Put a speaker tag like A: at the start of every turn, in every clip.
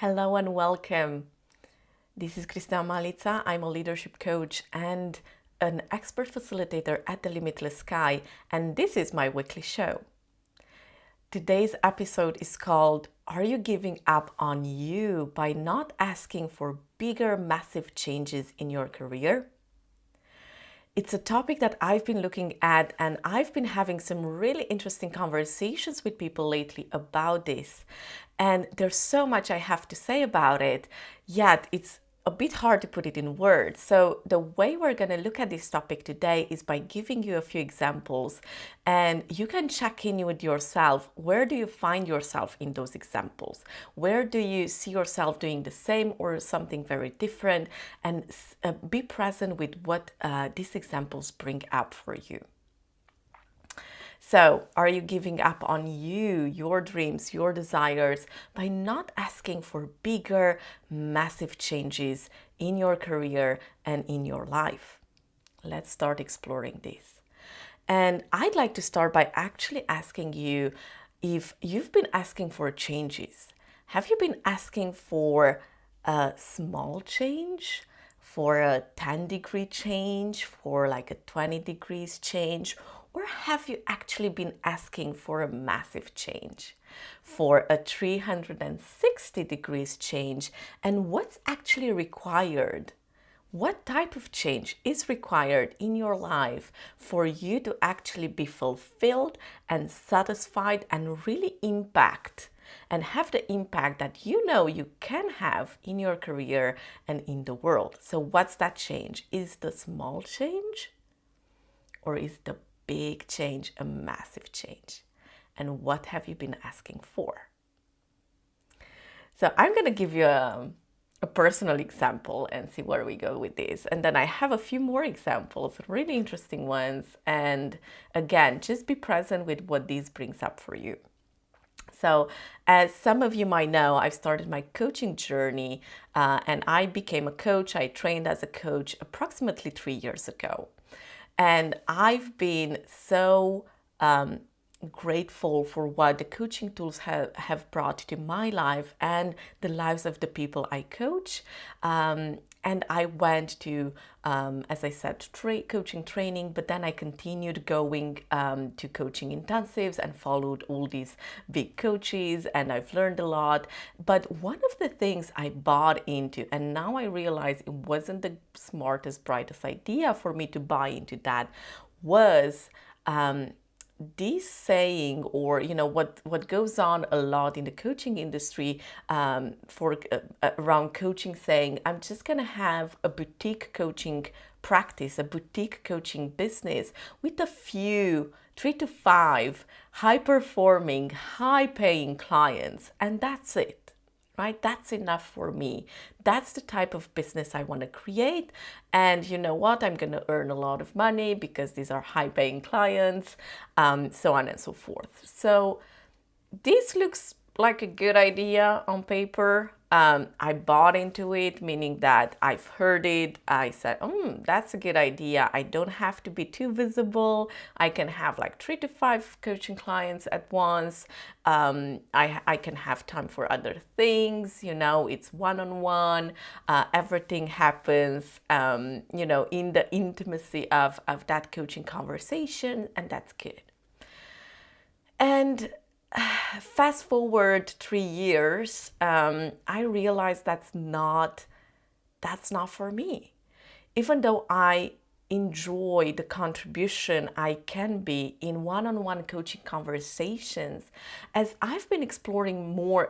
A: Hello and welcome. This is Cristina Malita. I'm a leadership coach and an expert facilitator at the Limitless Sky, and this is my weekly show. Today's episode is called Are You Giving Up on You by Not Asking for Bigger, Massive Changes in Your Career? It's a topic that I've been looking at, and I've been having some really interesting conversations with people lately about this. And there's so much I have to say about it, yet it's a bit hard to put it in words. So, the way we're going to look at this topic today is by giving you a few examples, and you can check in with yourself. Where do you find yourself in those examples? Where do you see yourself doing the same or something very different? And be present with what these examples bring up for you. So, are you giving up on you, your dreams, your desires by not asking for bigger, massive changes in your career and in your life? Let's start exploring this. And I'd like to start by actually asking you if you've been asking for changes. Have you been asking for a small change, for a 10-degree change, for like a 20 degrees change? Or have you actually been asking for a massive change, for a 360 degrees change? And what's actually required? What type of change is required in your life for you to actually be fulfilled and satisfied and really impact and have the impact that you know you can have in your career and in the world? So, what's that change? Is the small change or is the big change a massive change? And what have you been asking for? So, I'm going to give you a personal example and see where we go with this. And then I have a few more examples, really interesting ones. And again, just be present with what this brings up for you. So, as some of you might know, I've started my coaching journey and I became a coach. I trained as a coach approximately 3 years ago. And I've been so grateful for what the coaching tools have brought to my life and the lives of the people I coach. And I went to, as I said, coaching training, but then I continued going to coaching intensives and followed all these big coaches, and I've learned a lot. But one of the things I bought into, and now I realize it wasn't the smartest, brightest idea for me to buy into that, was this saying, or what goes on a lot in the coaching industry for around coaching, saying I'm just gonna have a boutique coaching practice, a boutique coaching business with a few 3 to 5 high performing, high paying clients, and that's it. Right? That's enough for me. That's the type of business I want to create. And you know what? I'm going to earn a lot of money because these are high paying clients, so on and so forth. So this looks like a good idea on paper. I bought into it, meaning that I've heard it. I said, that's a good idea. I don't have to be too visible. I can have like 3 to 5 coaching clients at once. I can have time for other things. It's one-on-one. Everything happens, in the intimacy of that coaching conversation, and that's good. And fast forward 3 years, I realized that's not for me. Even though I enjoy the contribution I can be in one-on-one coaching conversations, as I've been exploring more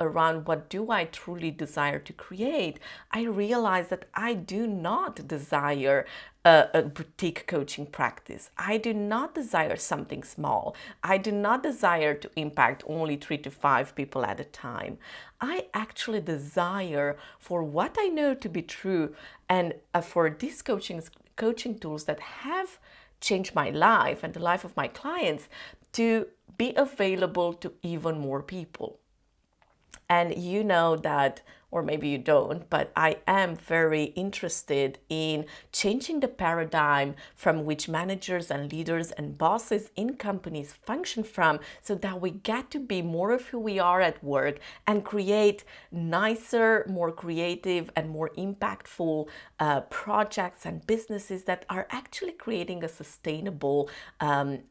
A: around what do I truly desire to create, I realized that I do not desire a boutique coaching practice. I do not desire something small. I do not desire to impact only 3 to 5 people at a time. I actually desire, for what I know to be true, and for these coaching tools that have changed my life and the life of my clients, to be available to even more people. And you know that or maybe you don't, but I am very interested in changing the paradigm from which managers and leaders and bosses in companies function from, so that we get to be more of who we are at work and create nicer, more creative, and more impactful projects and businesses that are actually creating a sustainable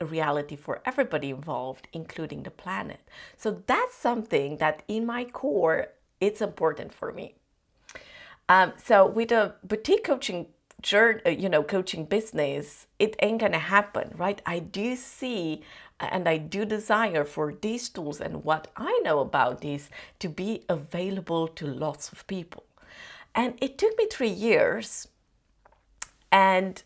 A: reality for everybody involved, including the planet. So that's something that in my core, it's important for me. So with a boutique coaching coaching business, it ain't gonna happen, right? I do see and I do desire for these tools and what I know about these to be available to lots of people. And it took me 3 years, and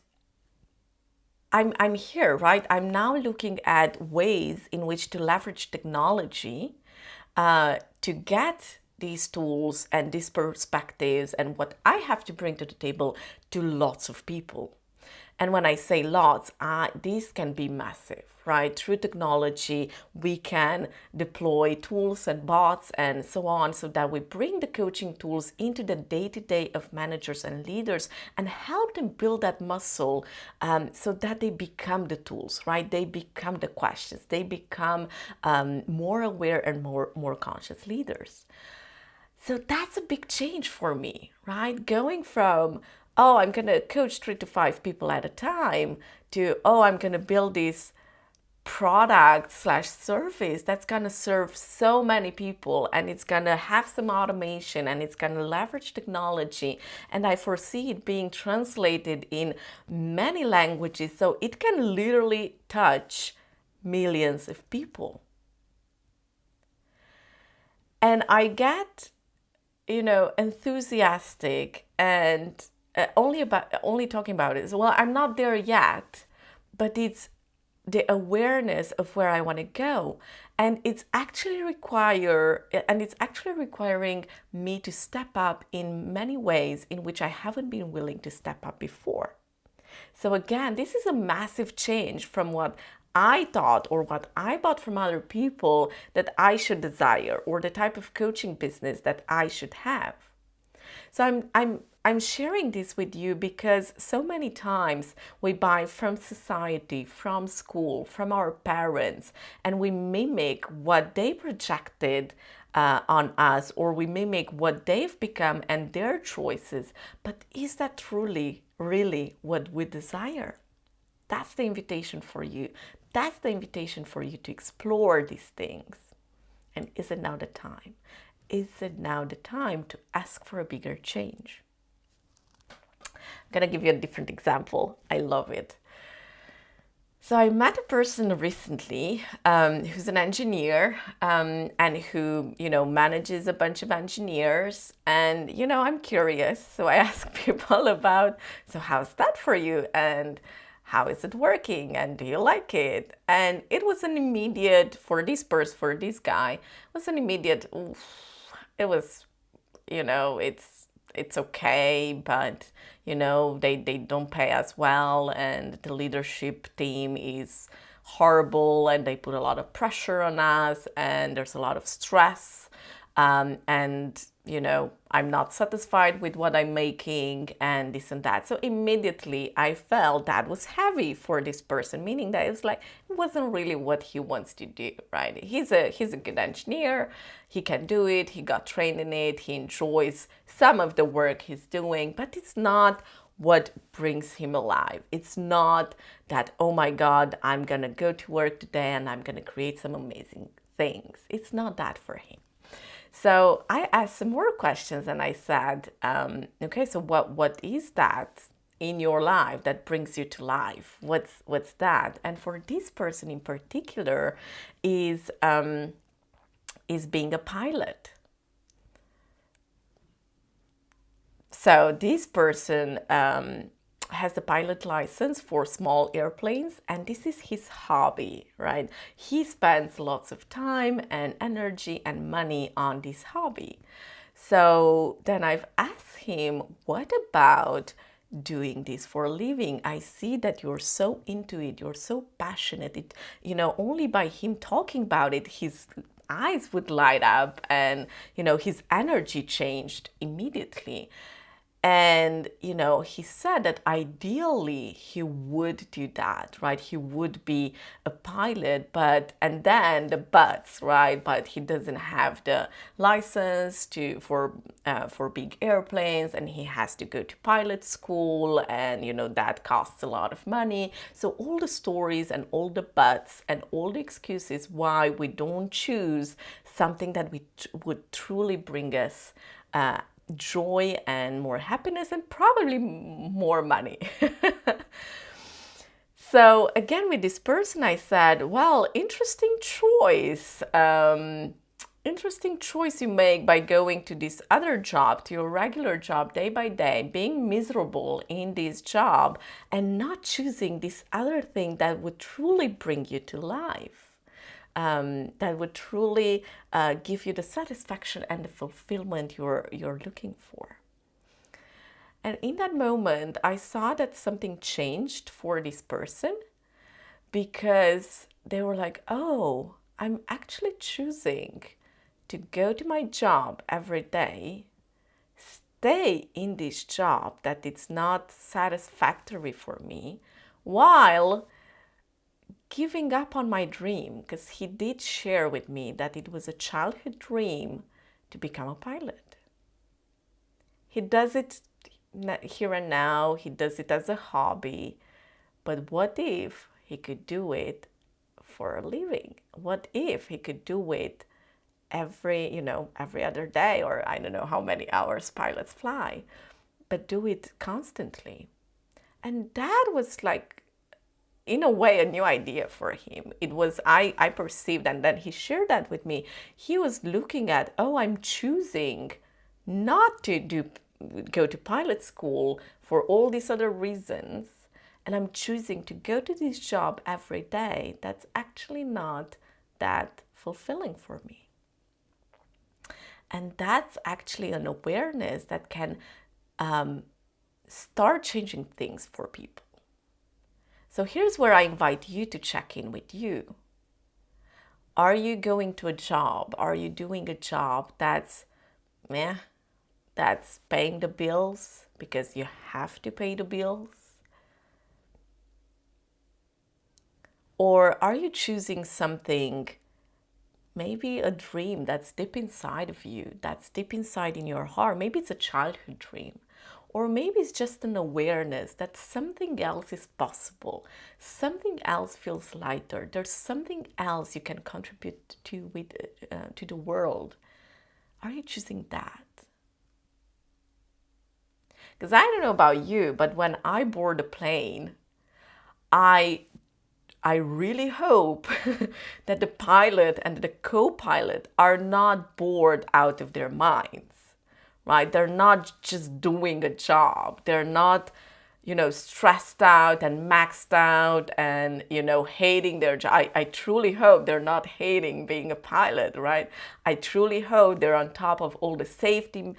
A: I'm here, right? I'm now looking at ways in which to leverage technology to get these tools and these perspectives and what I have to bring to the table to lots of people. And when I say lots, these can be massive, right? Through technology, we can deploy tools and bots and so on, so that we bring the coaching tools into the day-to-day of managers and leaders and help them build that muscle, so that they become the tools, right? They become the questions. They become more aware and more conscious leaders. So that's a big change for me, right? Going from, oh, I'm going to coach 3 to 5 people at a time, to, oh, I'm going to build this product slash service that's going to serve so many people, and it's going to have some automation, and it's going to leverage technology. And I foresee it being translated in many languages, so it can literally touch millions of people. And I get enthusiastic and only talking about it. So, well, I'm not there yet, but it's the awareness of where I want to go, and it's actually requiring me to step up in many ways in which I haven't been willing to step up before. So again, this is a massive change from what I thought or what I bought from other people that I should desire, or the type of coaching business that I should have. So I'm sharing this with you because so many times we buy from society, from school, from our parents, and we mimic what they projected on us, or we mimic what they've become and their choices. But is that truly, really what we desire? That's the invitation for you. That's the invitation for you to explore these things. And is it now the time? Is it now the time to ask for a bigger change? I'm going to give you a different example. I love it. So I met a person recently who's an engineer and who, manages a bunch of engineers. And, I'm curious. So I ask people about, so how's that for you? And how is it working? And do you like it? And it was an immediate, for this guy, was an immediate, it was, it's okay, but they don't pay us well, and the leadership team is horrible, and they put a lot of pressure on us, and there's a lot of stress, and I'm not satisfied with what I'm making, and this and that. So immediately I felt that was heavy for this person, meaning that it wasn't really what he wants to do, right? He's a good engineer. He can do it. He got trained in it. He enjoys some of the work he's doing, but it's not what brings him alive. It's not that, oh my God, I'm gonna go to work today and I'm gonna create some amazing things. It's not that for him. So I asked some more questions, and I said, okay, so what is that in your life that brings you to life? What's that? And for this person in particular is being a pilot. So this person has the pilot license for small airplanes, and this is his hobby, right? He spends lots of time and energy and money on this hobby. So then I've asked him, what about doing this for a living? I see that you're so into it, you're so passionate. Only by him talking about it, he's eyes would light up, and his energy changed immediately. And he said that ideally he would do that, right? He would be a pilot, and then the buts, right? But he doesn't have the license for big airplanes, and he has to go to pilot school, and that costs a lot of money. So all the stories and all the buts and all the excuses why we don't choose something that would truly bring us joy and more happiness and probably more money. So again, with this person, I said, well, interesting choice. Interesting choice you make by going to this other job, to your regular job day by day, being miserable in this job and not choosing this other thing that would truly bring you to life. That would truly give you the satisfaction and the fulfillment you're looking for. And in that moment, I saw that something changed for this person, because they were like, oh, I'm actually choosing to go to my job every day, stay in this job that it's not satisfactory for me, while giving up on my dream, because he did share with me that it was a childhood dream to become a pilot. He does it here and now, he does it as a hobby, but what if he could do it for a living? What if he could do it every other day, or I don't know how many hours pilots fly, but do it constantly? And that was like, in a way, a new idea for him. It was, I perceived, and then he shared that with me. He was looking at, oh, I'm choosing not to go to pilot school for all these other reasons, and I'm choosing to go to this job every day that's actually not that fulfilling for me. And that's actually an awareness that can start changing things for people. So here's where I invite you to check in with you. Are you going to a job? Are you doing a job that's paying the bills because you have to pay the bills? Or are you choosing something, maybe a dream that's deep inside of you, that's deep inside in your heart? Maybe it's a childhood dream. Or maybe it's just an awareness that something else is possible. Something else feels lighter. There's something else you can contribute to the world. Are you choosing that? Because I don't know about you, but when I board a plane, I really hope that the pilot and the co-pilot are not bored out of their minds. Right? They're not just doing a job. They're not, stressed out and maxed out and, hating their job. I truly hope they're not hating being a pilot, right? I truly hope they're on top of all the safety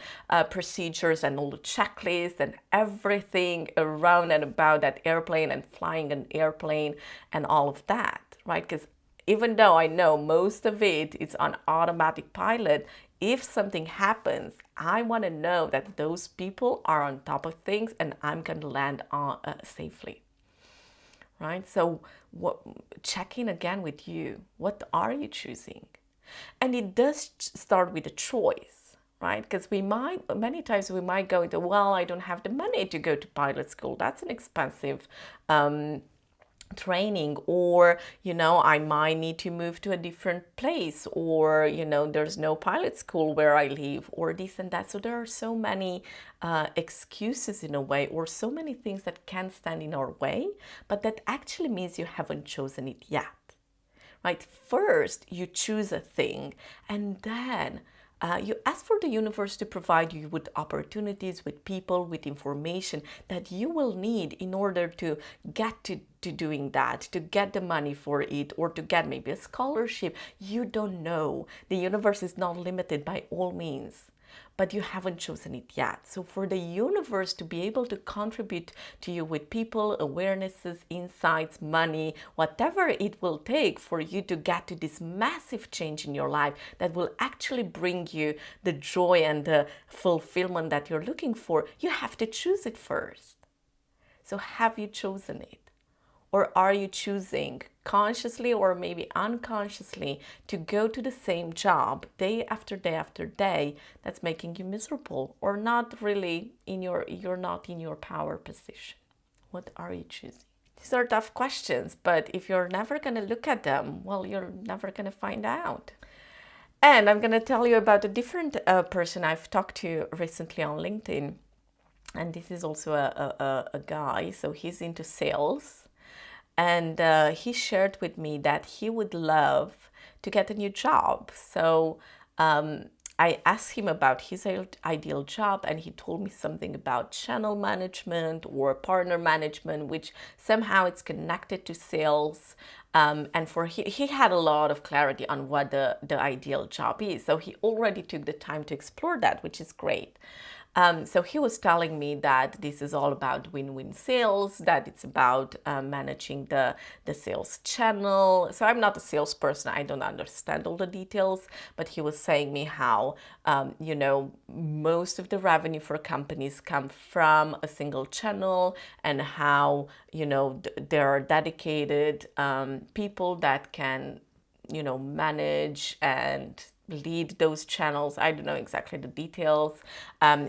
A: procedures and all the checklists and everything around and about that airplane and flying an airplane and all of that, right? Because even though I know most of it is on automatic pilot, if something happens, I want to know that those people are on top of things and I'm going to land safely, right? So check in again with you. What are you choosing? And it does start with a choice, right? Because many times we might go into, well, I don't have the money to go to pilot school. That's an expensive training, or I might need to move to a different place, or there's no pilot school where I live, or this and that. So there are so many excuses in a way, or so many things that can stand in our way, but that actually means you haven't chosen it yet, right? First you choose a thing, and then you ask for the universe to provide you with opportunities, with people, with information that you will need in order to get to doing that, to get the money for it, or to get maybe a scholarship. You don't know. The universe is not limited by all means. but you haven't chosen it yet. So for the universe to be able to contribute to you with people, awarenesses, insights, money, whatever it will take for you to get to this massive change in your life that will actually bring you the joy and the fulfillment that you're looking for, you have to choose it first. So have you chosen it? Or are you choosing consciously or maybe unconsciously to go to the same job day after day after day that's making you miserable, or not really you're not in your power position? What are you choosing? These are tough questions, but if you're never going to look at them, well, you're never going to find out. And I'm going to tell you about a different person I've talked to recently on LinkedIn. And this is also a guy, so he's into sales. And he shared with me that he would love to get a new job. So I asked him about his ideal job, and he told me something about channel management or partner management, which somehow it's connected to sales. And for he had a lot of clarity on what the ideal job is. So he already took the time to explore that, which is great. So he was telling me that this is all about win-win sales, that it's about managing the sales channel. So I'm not a salesperson, I don't understand all the details, but he was saying me how, most of the revenue for companies come from a single channel, and how, there are dedicated people that can manage and lead those channels. I don't know exactly the details.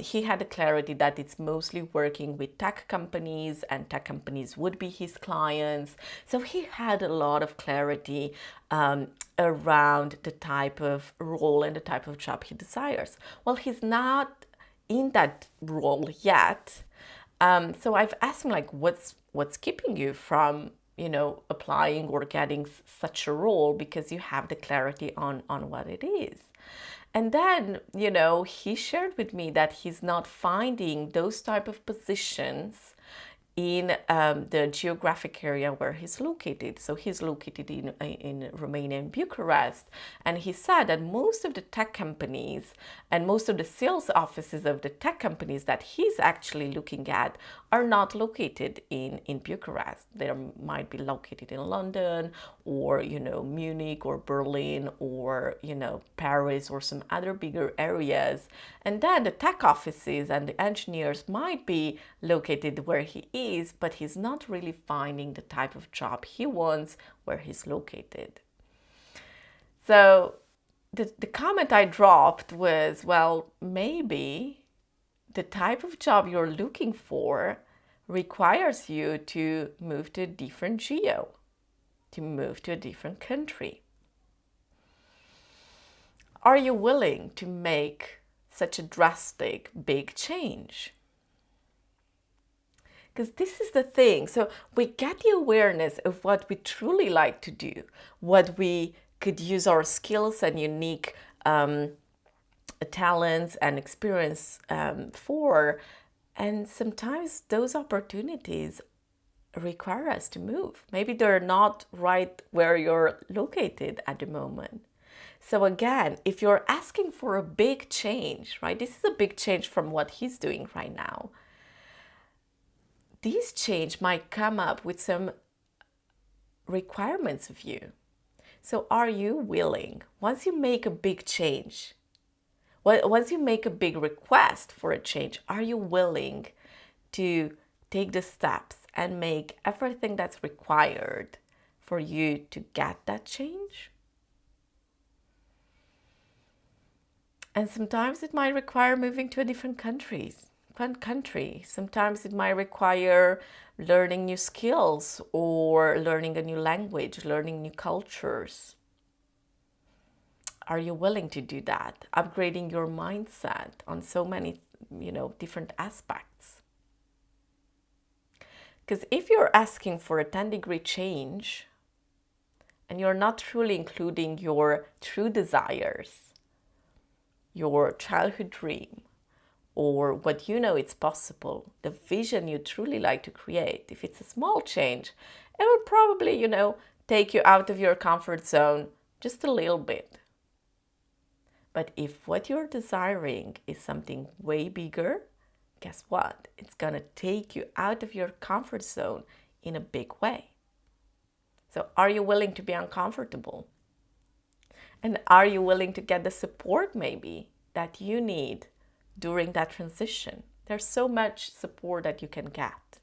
A: He had a clarity that it's mostly working with tech companies, and tech companies would be his clients. So he had a lot of clarity around the type of role and the type of job he desires. Well, he's not in that role yet. So I've asked him, like, what's keeping you from applying or getting such a role, because you have the clarity on what it is. And then he shared with me that he's not finding those type of positions in the geographic area where he's located. So he's located in Romania, in Bucharest. And he said that most of the tech companies and most of the sales offices of the tech companies that he's actually looking at are not located in Bucharest. They might be located in London, or, Munich or Berlin, or, Paris, or some other bigger areas. And then the tech offices and the engineers might be located where he is, but he's not really finding the type of job he wants where he's located. So the comment I dropped was, well, maybe the type of job you're looking for requires you to move to a different geo, to move to a different country. Are you willing to make such a drastic, big change? Because this is the thing. So we get the awareness of what we truly like to do, what we could use our skills and unique talents and experience for. And sometimes those opportunities require us to move. Maybe they're not right where you're located at the moment. So again, if you're asking for a big change, right? This is a big change from what he's doing right now. This change might come up with some requirements of you. So are you willing, once you make a big change, once you make a big request for a change, are you willing to take the steps and make everything that's required for you to get that change? And sometimes it might require moving to a different country. Sometimes it might require learning new skills, or learning a new language, learning new cultures. Are you willing to do that? Upgrading your mindset on so many, different aspects. Because if you're asking for a 10-degree change and you're not truly including your true desires, your childhood dream, or what it's possible, the vision you truly like to create, if it's a small change, it will probably, take you out of your comfort zone just a little bit. But if what you're desiring is something way bigger, guess what? It's gonna take you out of your comfort zone in a big way. So are you willing to be uncomfortable? And are you willing to get the support maybe that you need during that transition? There's so much support that you can get.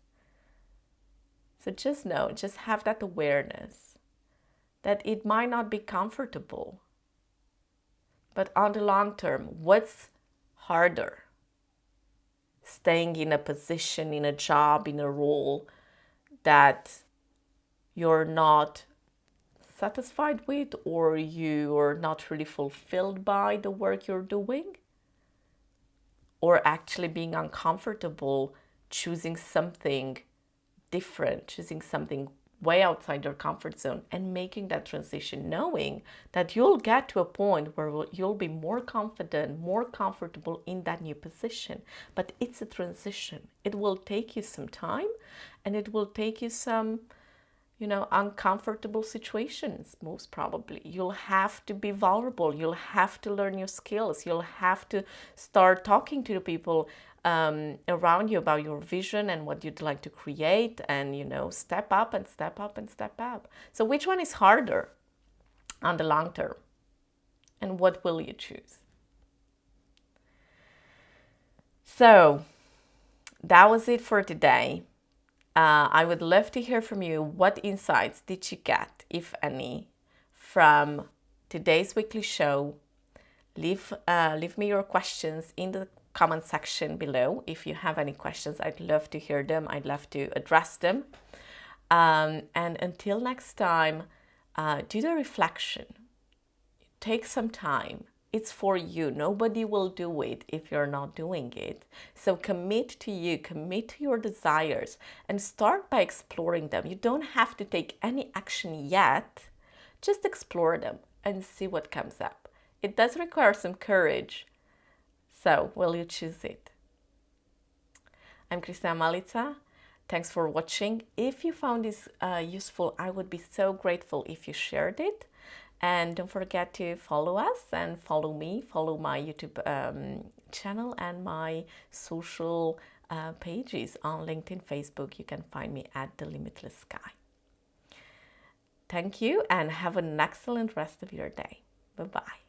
A: So just know, just have that awareness that it might not be comfortable. But on the long term, what's harder? Staying in a position, in a job, in a role that you're not satisfied with, or you're not really fulfilled by the work you're doing, or actually being uncomfortable choosing something different, choosing something way outside your comfort zone and making that transition, knowing that you'll get to a point where you'll be more confident, more comfortable in that new position. But it's a transition. It will take you some time, and it will take you some uncomfortable situations, most probably. You'll have to be vulnerable. You'll have to learn your skills. You'll have to start talking to the people around you about your vision and what you'd like to create, and, step up and step up and step up. So which one is harder on the long term? And what will you choose? So that was it for today. I would love to hear from you. What insights did you get, if any, from today's weekly show? Leave me your questions in the comment section below. If you have any questions, I'd love to hear them. I'd love to address them. And until next time, do the reflection. Take some time. It's for you. Nobody will do it if you're not doing it. So commit to you, commit to your desires, and start by exploring them. You don't have to take any action yet. Just explore them and see what comes up. It does require some courage. So will you choose it? I'm Cristina Malita. Thanks for watching. If you found this useful, I would be so grateful if you shared it. And don't forget to follow us and follow me, follow my YouTube channel and my social pages on LinkedIn, Facebook. You can find me at The Limitless Sky. Thank you and have an excellent rest of your day. Bye-bye.